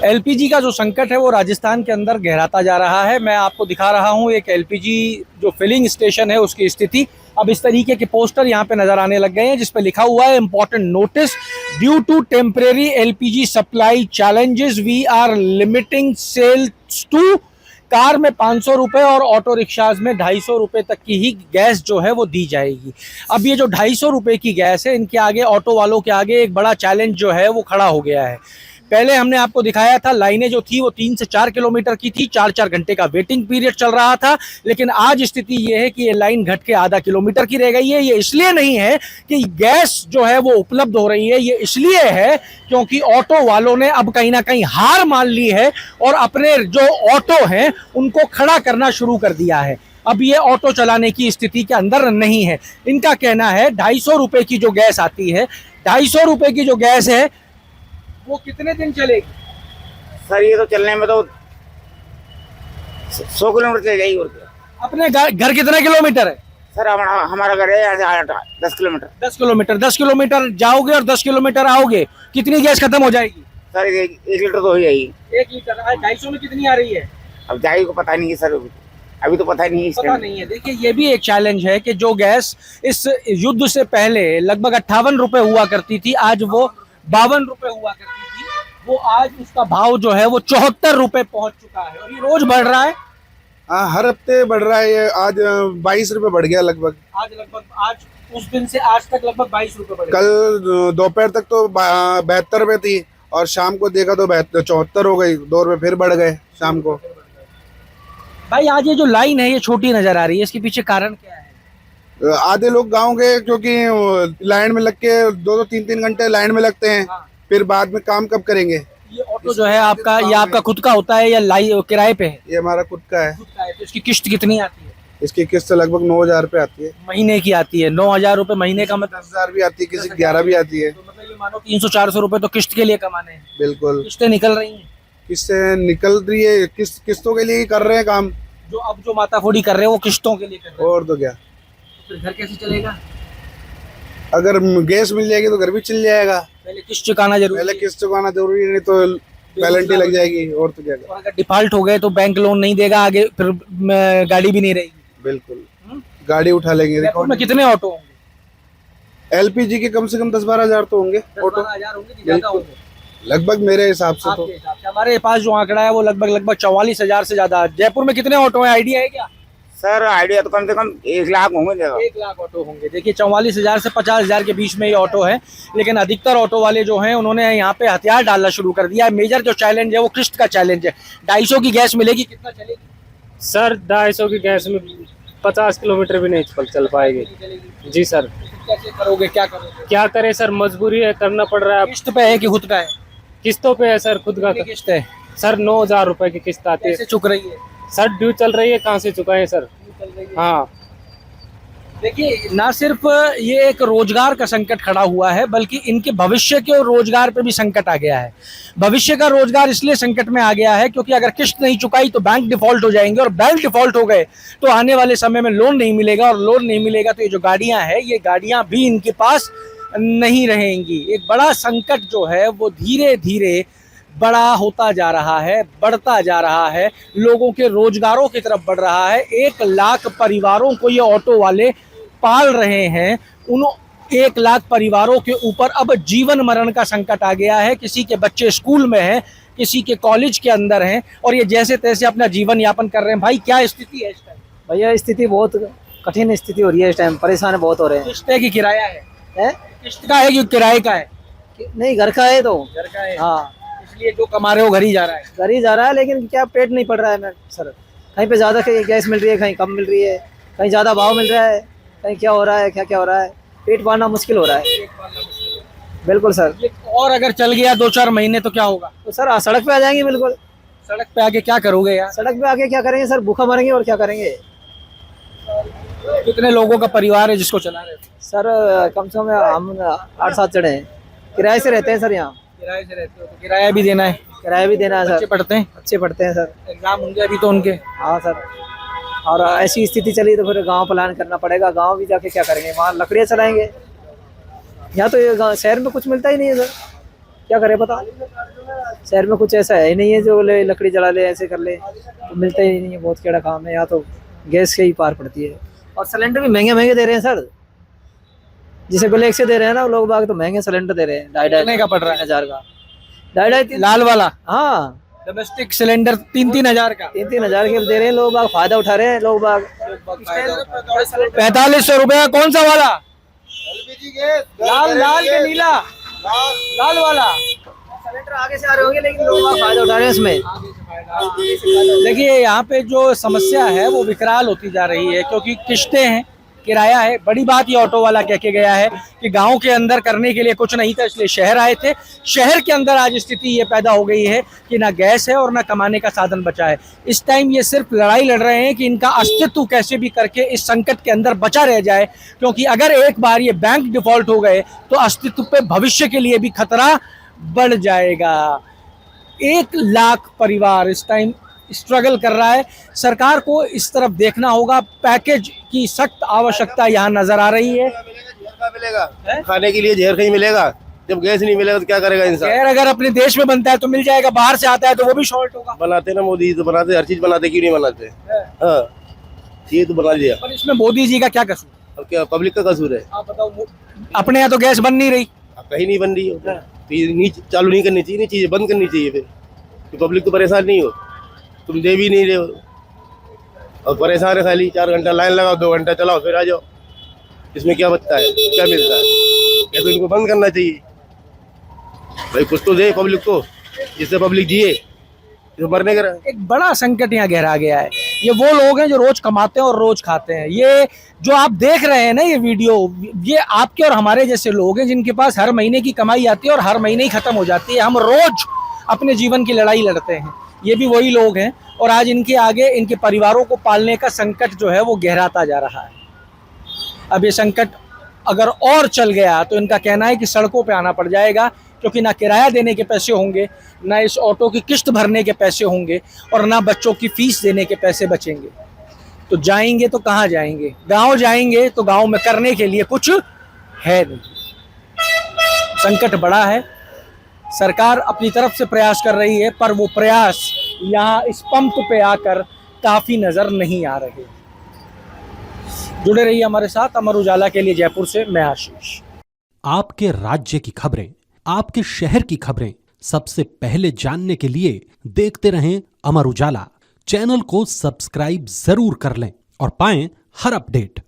LPG का जो संकट है वो राजस्थान के अंदर गहराता जा रहा है। मैं आपको दिखा रहा हूँ एक एलपीजी जो फिलिंग स्टेशन है उसकी स्थिति। अब इस तरीके के पोस्टर यहाँ पे नजर आने लग गए हैं जिस पे लिखा हुआ है important notice, due to temporary LPG supply challenges we are limiting sales too. Car में 500 रुपये और ऑटो रिक्शाज में 250 रुपये तक की ही गैस जो है वो दी जाएगी। अब ये जो 250 रुपये की गैस है, इनके आगे ऑटो वालों के आगे एक बड़ा चैलेंज जो है वो खड़ा हो गया है। पहले हमने आपको दिखाया था लाइनें जो थी वो 3 से 4 किलोमीटर की थी, 4-4 घंटे का वेटिंग पीरियड चल रहा था। लेकिन आज स्थिति ये है कि ये लाइन घट के आधा किलोमीटर की रह गई है। ये इसलिए नहीं है कि गैस जो है वो उपलब्ध हो रही है, ये इसलिए है क्योंकि ऑटो वालों ने अब कहीं ना कहीं हार मान ली है और अपने जो ऑटो हैं उनको खड़ा करना शुरू कर दिया है। अब ये ऑटो चलाने की स्थिति के अंदर नहीं है। इनका कहना है 250 रुपये की जो गैस आती है, 250 रुपये की जो गैस है वो कितने दिन चलेगी? सर ये तो चलने में तो 100 किलोमीटर चले जाएगी और क्या। अपने घर कितने किलोमीटर है? सर हमारा घर है यहाँ से 10 किलोमीटर। 10 किलोमीटर, 10 किलोमीटर जाओगे और 10 किलोमीटर आओगे, कितनी गैस खत्म हो जाएगी? सर 1 लीटर तो हो जाएगी। 1 लीटर। आज 250 में कितनी आ रही है? अब जाएगी को पता नहीं है सर, अभी तो पता नहीं है। पता नहीं है। देखिए ये भी एक चैलेंज है कि जो गैस इस युद्ध से पहले लगभग 58 रुपए हुआ करती थी, आज वो 52 रुपए हुआ करती थी, वो आज उसका भाव जो है वो 74 रुपए पहुंच चुका है और ये रोज बढ़ रहा है। हाँ, हर हफ्ते बढ़ रहा है ये। आज 22 रुपए बढ़ गया लगभग। आज उस दिन से आज तक लगभग 22 रुपए बढ़ गया। कल दोपहर तक तो 72 रुपए थी और शाम को देखा तो 74 हो गई। 2 रुपए फिर बढ़ गए शाम को। भाई आज ये जो लाइन है ये छोटी नजर आ रही है, इसके पीछे कारण क्या है? आधे लोग गांव के क्योंकि लाइन में लग के 2-2 3-3 घंटे लाइन में लगते हैं। हाँ। फिर बाद में काम कब करेंगे? ये ऑटो जो है आपका, ये आपका खुद का होता है या किराए पे है? ये हमारा खुद का है। खुद का है। तो इसकी किस्त कितनी आती है? इसकी किस्त लगभग 9,000 रुपए आती है। महीने की आती है 9,000 रुपए महीने का? मतलब 10,000 भी आती है, किसी 11 भी आती है। तो मतलब ये मानो 300-400 रुपए तो किस्त के लिए कमाने हैं। बिल्कुल, किस्तें निकल रही हैं। किस्तें निकल रही है। किस्तों के लिए ही कर रहे हैं काम। जो माताफोड़ी कर रहे हैं वो किस्तों के लिए कर रहे हैं। और तो क्या, फिर घर कैसे चलेगा? अगर गैस मिल जाएगी तो घर भी चल जाएगा। पहले किस्त चुकाना जरूरी पहले है। किस्त चुकाना जरूरी है, नहीं तो पेनल्टी लग जाएगी। और तो क्या। और अगर डिफॉल्ट हो गए तो बैंक लोन नहीं देगा आगे, फिर गाड़ी भी नहीं रहेगी। बिल्कुल, गाड़ी उठा लेंगे। जयपुर में कितने ऑटो होंगे? एलपीजी के कम से कम 10-12 हजार तो होंगे ऑटो। 10-12 हजार होंगे कि ज्यादा होंगे? लगभग मेरे हिसाब से तो। आपके हिसाब से? हमारे पास जो आंकड़ा है वो लगभग 44,000 से ज्यादा। जयपुर में कितने ऑटो हैं, आइडिया है क्या? सर आइडिया तो कम से कम 1 लाख होंगे। 1 लाख ऑटो होंगे। देखिए 44,000 से 50,000 के बीच में ये ऑटो है। लेकिन अधिकतर ऑटो वाले जो हैं उन्होंने यहाँ पे हथियार डालना शुरू कर दिया है। मेजर जो चैलेंज है वो किस्त का चैलेंज है। 250 की गैस मिलेगी, कितना चलेगी? सर 250 की गैस में 50 किलोमीटर भी नहीं चल पाएगी। जी सर। कैसे करोगे, क्या करोगे? क्या करें सर, मजबूरी है, करना पड़ रहा है। किस्त पे है कि खुद का है? किस्तों पे है सर, खुद का। कितनी किस्त है? सर 9,000 रुपए की किस्त आती है। कैसे चुक रही है? सर ड्यू चल रही है, कहाँ से चुकाएं सर? हाँ। देखिए ना सिर्फ ये एक रोजगार का संकट खड़ा हुआ है बल्कि इनके भविष्य के रोजगार पे भी संकट आ गया है। भविष्य का रोजगार इसलिए संकट में आ गया है क्योंकि अगर किस्त नहीं चुकाई तो बैंक डिफॉल्ट हो जाएंगे और बैंक डिफॉल्ट हो गए तो आने वाले समय में लोन नहीं मिलेगा और लोन नहीं मिलेगा तो ये जो गाड़ियां हैं ये गाड़ियां भी इनके पास नहीं रहेंगी। एक बड़ा संकट जो है वो धीरे धीरे बड़ा होता जा रहा है, बढ़ता जा रहा है, लोगों के रोजगारों की तरफ बढ़ रहा है। 1 लाख परिवारों को ये ऑटो वाले पाल रहे हैं। उन 1 लाख परिवारों के ऊपर अब जीवन मरण का संकट आ गया है। किसी के बच्चे स्कूल में हैं, किसी के कॉलेज के अंदर हैं और ये जैसे तैसे अपना जीवन यापन कर रहे हैं। भाई क्या स्थिति है इस टाइम? भैया स्थिति बहुत कठिन स्थिति हो रही है इस टाइम, परेशान बहुत हो रहे हैं। किस्त है कि किराया है? किस्त का है कि किराए का है? नहीं, घर का है तो। घर का है। हाँ, इसलिए जो कमा रहे हो घर ही जा रहा है। घर ही जा रहा है, लेकिन क्या पेट नहीं पड़ रहा है सर। कहीं पे ज़्यादा गैस मिल रही है, कहीं कम मिल रही है, कहीं ज़्यादा भाव मिल रहा है, कहीं क्या हो रहा है, क्या हो रहा है। पेट पालना मुश्किल हो रहा है। बिल्कुल सर। और अगर चल गया 2-4 महीने तो क्या होगा? तो सर सड़क पे आ जाएंगे। बिल्कुल सड़क पे आके क्या करोगे यार? सड़क पे आके क्या करेंगे सर, भूखा मरेंगे और क्या करेंगे। कितने लोगों का परिवार है जिसको चला रहे हो? सर कम से कम हम 8-7 जने हैं। किराए से रहते हैं सर यहाँ। किराए से रहते हो तो किराया भी देना है? किराया भी देना है बच्चे सर। पढ़ते हैं? अच्छे पढ़ते हैं सर। एग्जाम होंगे अभी तो उनके। हाँ सर। और ऐसी स्थिति चली तो फिर गांव प्लान करना पड़ेगा। गांव भी जाके क्या करेंगे, वहाँ लकड़ियाँ चलाएंगे। यहाँ तो ये शहर में कुछ मिलता ही नहीं है सर। क्या करे पता। शहर में कुछ ऐसा है ही नहीं है जो बोले लकड़ी जला ले ऐसे कर ले, तो मिलता ही नहीं है। बहुत केड़ा काम है, यहाँ तो गैस के ही पार पड़ती है। और सिलेंडर भी महंगे महंगे दे रहे हैं सर, जिसे ब्लैक से दे रहे हैं ना लोग बाग, तो महंगे सिलेंडर दे रहे हैं। 2,500 का पड़ रहा है? 3,000 का। 2,500 लाल वाला हाँ, डोमेस्टिक सिलेंडर 3,000 का 3,000 के दे रहे हैं लोग बाग, फायदा उठा रहे हैं लोग बाग। 4500 रुपए का कौन सा वाला? लाल लाल के नीला, लाल वाला। सिलेंडर आगे से आ रहे होंगे, लेकिन लोग बाग फायदा उठा रहे हैं इसमें। देखिए यहाँ पे जो समस्या है वो विकराल होती जा रही है, क्योंकि किश्तें हैं, किराया है। बड़ी बात ये ऑटो वाला कह के गया है कि गांव के अंदर करने के लिए कुछ नहीं था, इसलिए शहर आए थे। शहर के अंदर आज स्थिति ये पैदा हो गई है कि ना गैस है और ना कमाने का साधन बचा है। इस टाइम ये सिर्फ लड़ाई लड़ रहे हैं कि इनका अस्तित्व कैसे भी करके इस संकट के अंदर बचा रह जाए, क्योंकि अगर एक बार ये बैंक डिफॉल्ट हो गए तो अस्तित्व पे भविष्य के लिए भी खतरा बढ़ जाएगा। 1 लाख परिवार इस टाइम स्ट्रगल कर रहा है। सरकार को इस तरफ देखना होगा। पैकेज की सख्त आवश्यकता यहाँ नजर आ रही है। मिलेगा खाने के लिए जहर कहीं मिलेगा, जब गैस नहीं मिलेगा तो क्या करेगा इंसान। जहर अगर अपने देश में बनता है तो मिल जाएगा, बाहर से आता है तो वो भी शॉर्ट होगा। बनाते ना मोदी तो बनाते, हर चीज बनाते, क्यों नहीं बनाते। हाँ ये तो बना दिया। पर इसमें मोदी जी का क्या कसूर? अब क्या पब्लिक का कसूर है। आप बताओ, अपने यहाँ तो गैस बन नहीं रही। अब कहीं नहीं बन रही हो तो ये नहीं चालू नहीं करनी चाहिए, नहीं चाहिए, बंद करनी चाहिए। फिर तो पब्लिक तो परेशान नहीं हो, तुम दे भी नहीं रहे हो और परेशान है खाली। 4 घंटा लाइन लगाओ, 2 घंटा चलाओ, फिर आ जाओ। इसमें क्या बचता है, क्या मिलता है? या तो इनको बंद करना चाहिए भाई, कुछ तो दे पब्लिक को, जिससे पब्लिक जिए, तो मरने का। एक बड़ा संकट यहाँ गहरा गया है। ये वो लोग हैं जो रोज कमाते हैं और रोज खाते हैं। ये जो आप देख रहे हैं ना ये वीडियो, ये आपके और हमारे जैसे लोग हैं जिनके पास हर महीने की कमाई आती है और हर महीने ही खत्म हो जाती है। हम रोज अपने जीवन की लड़ाई लड़ते हैं। ये भी वही लोग हैं और आज इनके आगे इनके परिवारों को पालने का संकट जो है वो गहराता जा रहा है। अब ये संकट अगर और चल गया तो इनका कहना है कि सड़कों पे आना पड़ जाएगा, क्योंकि ना किराया देने के पैसे होंगे, ना इस ऑटो की किस्त भरने के पैसे होंगे और ना बच्चों की फीस देने के पैसे बचेंगे। तो जाएंगे तो कहाँ जाएंगे? गांव जाएंगे तो गांव में करने के लिए कुछ है नहीं। संकट बड़ा है। सरकार अपनी तरफ से प्रयास कर रही है, पर वो प्रयास यहाँ इस पंप पे आकर काफी नजर नहीं आ रहे। जुड़े रहिए हमारे साथ। अमर उजाला के लिए जयपुर से मैं आशीष। आपके राज्य की खबरें, आपके शहर की खबरें सबसे पहले जानने के लिए देखते रहें अमर उजाला। चैनल को सब्सक्राइब जरूर कर लें और पाएं हर अपडेट।